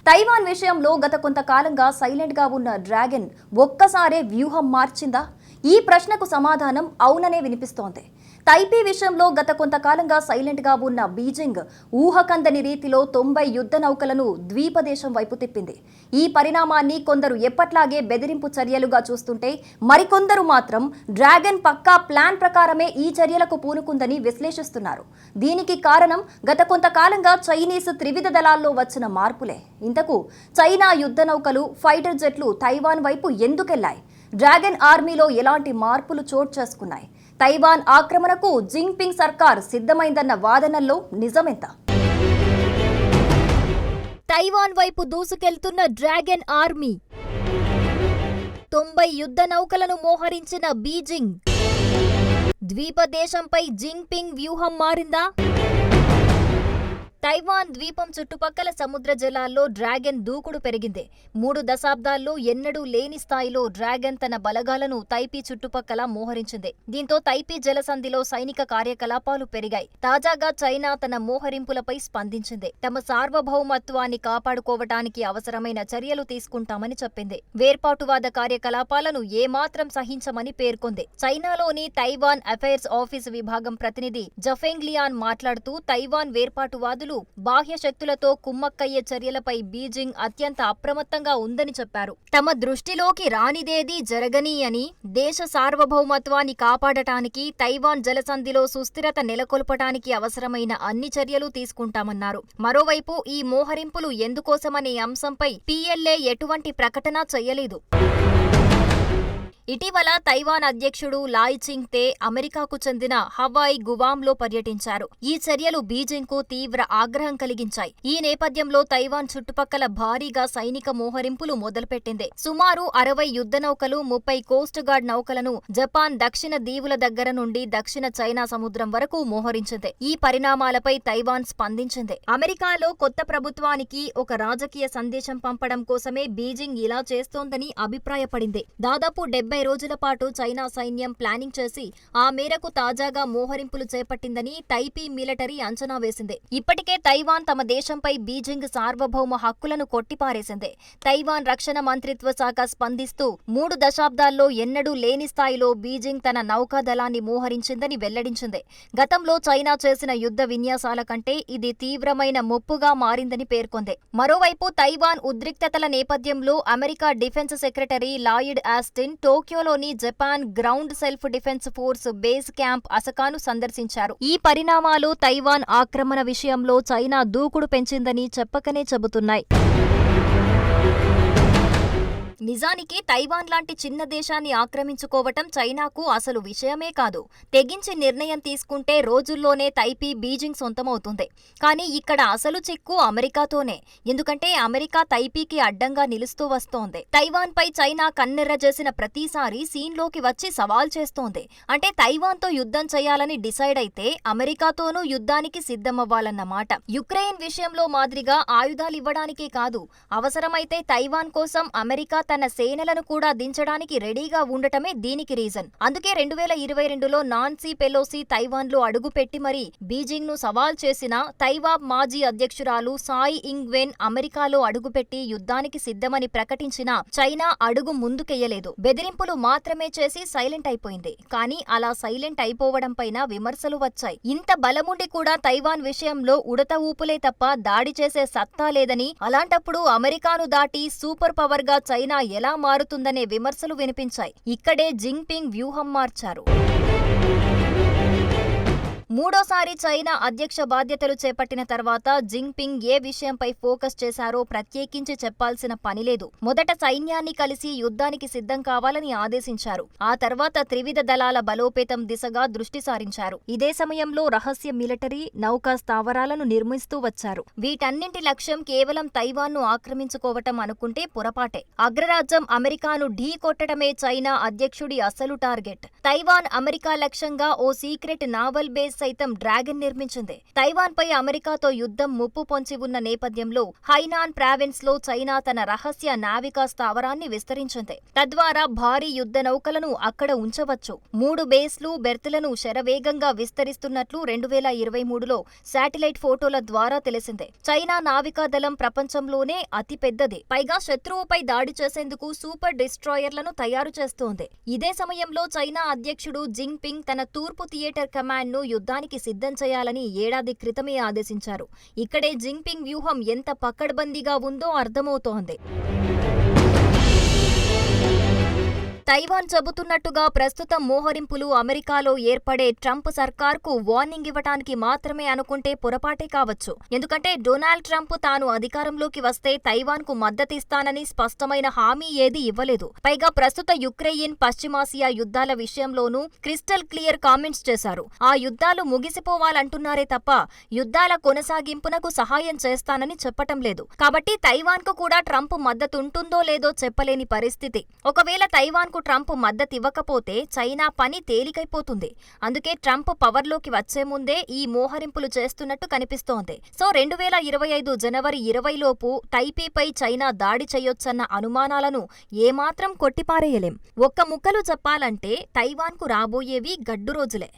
Taiwan విషయంలో గత కొంతకాలంగా సైలెంట్గా ఉన్న డ్రాగన్ ఒక్కసారే వ్యూహం మార్చిందా? ఈ ప్రశ్నకు సమాధానం అవుననే వినిపిస్తోంది. తైపీ విషయంలో గత కొంతకాలంగా సైలెంట్గా ఉన్న బీజింగ్ ఊహకందని రీతిలో 90 యుద్ధ నౌకలను ద్వీపదేశం వైపు తిప్పింది. ఈ పరిణామాన్ని కొందరు ఎప్పట్లాగే బెదిరింపు చర్యలుగా చూస్తుంటే, మరికొందరు మాత్రం డ్రాగన్ పక్కా ప్లాన్ ప్రకారమే ఈ చర్యలకు పూనుకుందని విశ్లేషిస్తున్నారు. దీనికి కారణం గత కొంతకాలంగా చైనీస్ త్రివిధ దళాల్లో వచ్చిన మార్పులే. ఇంతకు చైనా యుద్ధ నౌకలు, ఫైటర్ జెట్లు తైవాన్ వైపు ఎందుకెళ్లాయి? డ్రాగన్ ఆర్మీలో ఎలాంటి మార్పులు చోటు చేసుకున్నాయి? తైవాన్ ఆక్రమణకు జింగ్పింగ్ సర్కార్ సిద్ధమైందన్న వాదనల్లో నిజమెంత? తైవాన్ వైపు దూసుకెళ్తున్న డ్రాగన్ ఆర్మీ, 90 యుద్ధ నౌకలను మోహరించిన బీజింగ్, ద్వీపదేశంపై జింగ్పింగ్ వ్యూహం మారిందా? తైవాన్ ద్వీపం చుట్టుపక్కల సముద్ర జలాల్లో డ్రాగన్ దూకుడు పెరిగింది. 3 దశాబ్దాల్లో ఎన్నడూ లేని స్థాయిలో డ్రాగన్ తన బలగాలను తైపీ చుట్టుపక్కల మోహరించింది. దీంతో తైపీ జలసంధిలో సైనిక కార్యకలాపాలు పెరిగాయి. తాజాగా చైనా తన మోహరింపులపై స్పందించింది. తమ సార్వభౌమత్వాన్ని కాపాడుకోవటానికి అవసరమైన చర్యలు తీసుకుంటామని చెప్పింది. వేర్పాటువాద కార్యకలాపాలను ఏమాత్రం సహించమని పేర్కొంది. చైనాలోని తైవాన్ అఫైర్స్ ఆఫీసు విభాగం ప్రతినిధి జఫెంగ్లియాన్ మాట్లాడుతూ, తైవాన్ వేర్పాటువాదులు బాహ్య శక్తులతో కుమ్మక్కయ్యే చర్యలపై బీజింగ్ అత్యంత అప్రమత్తంగా ఉందని చెప్పారు. తమ దృష్టిలోకి రానిదేదీ జరగని అని, దేశ సార్వభౌమత్వాన్ని కాపాడటానికి, తైవాన్ జలసంధిలో సుస్థిరత నెలకొల్పటానికి అవసరమైన అన్ని చర్యలు తీసుకుంటామన్నారు. మరోవైపు ఈ మోహరింపులు ఎందుకోసమనే అంశంపై పీఎల్ఏ ఎటువంటి ప్రకటన చేయలేదు. ఇటీవల తైవాన్ అధ్యక్షుడు లాయ్ చింగ్ తే అమెరికాకు చెందిన హవాయ్, గువాంలో పర్యటించారు. ఈ చర్యలు బీజింగ్కు తీవ్ర ఆగ్రహం కలిగించాయి. ఈ నేపథ్యంలో తైవాన్ చుట్టుపక్కల భారీగా సైనిక మోహరింపులు మొదలుపెట్టింది. సుమారు 60 యుద్ధ నౌకలు, 30 కోస్ట్ గార్డ్ నౌకలను జపాన్ దక్షిణ దీవుల దగ్గర నుండి దక్షిణ చైనా సముద్రం వరకు మోహరించింది. ఈ పరిణామాలపై తైవాన్ స్పందించింది. అమెరికాలో కొత్త ప్రభుత్వానికి ఒక రాజకీయ సందేశం పంపడం కోసమే బీజింగ్ ఇలా చేస్తోందని అభిప్రాయపడింది. దాదాపు 70 రోజుల పాటు చైనా సైన్యం ప్లానింగ్ చేసి ఆ మేరకు తాజాగా మోహరింపులు చేపట్టిందని తైపీ మిలిటరీ అంచనా వేసింది. ఇప్పటికే తైవాన్ తమ దేశంపై బీజింగ్ సార్వభౌమ హక్కులను కొట్టిపారేసింది. తైవాన్ రక్షణ మంత్రిత్వ శాఖ స్పందిస్తూ 3 దశాబ్దాల్లో ఎన్నడూ లేని స్థాయిలో బీజింగ్ తన నౌకాదళాన్ని మోహరించిందని వెల్లడించింది. గతంలో చైనా చేసిన యుద్ధ విన్యాసాల కంటే ఇది తీవ్రమైన ముప్పుగా మారిందని పేర్కొంది. మరోవైపు తైవాన్ ఉద్రిక్తతల నేపథ్యంలో America defence secretary Lloyd Austin టోక్యోలోని Japan ground self defence force base camp అసకాను సందర్శించారు. ఈ పరిణామాలు తైవాన్ ఆక్రమణ విషయంలో చైనా దూకుడు పెంచిందని చెప్పకనే చెబుతున్నాయి. నిజానికి తైవాన్ లాంటి చిన్న దేశాన్ని ఆక్రమించుకోవటం చైనాకు అసలు విషయమే కాదు. తెగించి నిర్ణయం తీసుకుంటే రోజుల్లోనే తైపీ బీజింగ్ సొంతమవుతుంది. కానీ ఇక్కడ అసలు చిక్కు అమెరికాతోనే. ఎందుకంటే అమెరికా తైపీకి అడ్డంగా నిలుస్తూ వస్తోంది. తైవాన్ పై చైనా కన్నెర్ర చేసిన ప్రతిసారి సీన్లోకి వచ్చి సవాల్ చేస్తోంది. అంటే తైవాన్తో యుద్ధం చేయాలని డిసైడ్ అయితే అమెరికాతోనూ యుద్ధానికి సిద్ధమవ్వాలన్నమాట. యుక్రెయిన్ విషయంలో మాదిరిగా ఆయుధాలివ్వడానికే కాదు, అవసరమైతే తైవాన్ కోసం అమెరికా తన సేనలను కూడా దించడానికి రెడీగా ఉండటమే దీనికి రీజన్. అందుకే 2022లో నాన్సీ పెలోసి తైవాన్లో అడుగుపెట్టి మరీ బీజింగ్ ను సవాల్ చేసిన తైవాన్ మాజీ అధ్యక్షురాలు సాయ్ ఇంగ్-వెన్ అమెరికాలో అడుగుపెట్టి యుద్ధానికి సిద్ధమని ప్రకటించినా చైనా అడుగు ముందుకెయ్యలేదు. బెదిరింపులు మాత్రమే చేసి సైలెంట్ అయిపోయింది. కానీ అలా సైలెంట్ అయిపోవడం పైన విమర్శలు వచ్చాయి. ఇంత బలముండి కూడా తైవాన్ విషయంలో ఉడత ఊపులే తప్ప దాడి చేసే సత్తా లేదని, అలాంటప్పుడు అమెరికాను దాటి సూపర్ పవర్ గా చైనా ఎలా మారుతుందనే విమర్శలు వినిపించాయి. ఇక్కడే జింగ్పింగ్ వ్యూహం మార్చారు. మూడోసారి చైనా అధ్యక్ష బాధ్యతలు చేపట్టిన తర్వాత జింగ్పింగ్ ఏ విషయంపై ఫోకస్ చేశారో ప్రత్యేకించి చెప్పాల్సిన పనిలేదు. మొదట సైన్యాన్ని కలిసి యుద్ధానికి సిద్ధం కావాలని ఆదేశించారు. ఆ తర్వాత త్రివిధ దళాల బలోపేతం దిశగా దృష్టి సారించారు. ఇదే సమయంలో రహస్య మిలిటరీ, నౌకా స్థావరాలను నిర్మిస్తూ వచ్చారు. వీటన్నింటి లక్ష్యం కేవలం తైవాన్ను ఆక్రమించుకోవటం అనుకుంటే పొరపాటే. అగ్రరాజ్యం అమెరికాను ఢీ కొట్టడమే చైనా అధ్యక్షుడి అసలు టార్గెట్. తైవాన్ అమెరికా లక్ష్యంగా ఓ సీక్రెట్ నావల్ బేస్ సైతం డ్రాగన్ నిర్మించింది. తైవాన్ పై అమెరికాతో యుద్ధం ముప్పు పొంచి ఉన్న నేపథ్యంలో హైనాన్ ప్రావిన్స్ లో చైనా తన రహస్య నావికా స్థావరాన్ని విస్తరించింది. తద్వారా భారీ యుద్ధ నౌకలను అక్కడ ఉంచవచ్చు. 3 బేస్లు, బెర్తులను శరవేగంగా విస్తరిస్తున్నట్లు 2023లో శాటిలైట్ ఫోటోల ద్వారా తెలిసిందే. చైనా నావికా దళం ప్రపంచంలోనే అతిపెద్దది. పైగా శత్రువుపై దాడి చేసేందుకు సూపర్ డిస్ట్రాయర్లను తయారు చేస్తోంది. ఇదే సమయంలో చైనా అధ్యక్షుడు జింగ్పింగ్ తన తూర్పు థియేటర్ కమాండ్ ను యుద్ధానికి సిద్ధం చేయాలని ఏడాది క్రితమే ఆదేశించారు. ఇక్కడే జింగ్పింగ్ వ్యూహం ఎంత పకడ్బందీగా ఉందో అర్థమవుతోంది. తైవాన్ చెబుతున్నట్టుగా ప్రస్తుతం మోహరింపులు అమెరికాలో ఏర్పడే ట్రంప్ సర్కార్కు వార్నింగ్ ఇవ్వటానికి మాత్రమే అనుకుంటే పొరపాటే కావచ్చు. ఎందుకంటే డొనాల్డ్ ట్రంప్ తాను అధికారంలోకి వస్తే తైవాన్కు మద్దతిస్తానని స్పష్టమైన హామీ ఏదీ ఇవ్వలేదు. పైగా ప్రస్తుత యుక్రెయిన్, పశ్చిమాసియా యుద్ధాల విషయంలోనూ క్రిస్టల్ క్లియర్ కామెంట్స్ చేశారు. ఆ యుద్ధాలు ముగిసిపోవాలంటున్నారే తప్ప యుద్ధాల కొనసాగింపునకు సహాయం చేస్తానని చెప్పటం లేదు. కాబట్టి తైవాన్కు కూడా ట్రంప్ మద్దతుంటుందో లేదో చెప్పలేని పరిస్థితి. ఒకవేళ తైవాన్కు ట్రంప్ మద్దతివ్వకపోతే చైనా పని తేలికైపోతుంది. అందుకే ట్రంప్ పవర్లోకి వచ్చే ముందే ఈ మోహరింపులు చేస్తున్నట్టు కనిపిస్తోంది. సో 2025 జనవరి 20 లోపు టైపీపై చైనా దాడి చేయొచ్చన్న అనుమానాలను ఏమాత్రం కొట్టిపారేయలేం. ఒక్క ముక్కలో చెప్పాలంటే తైవాన్కు రాబోయేవి గడ్డు రోజులే.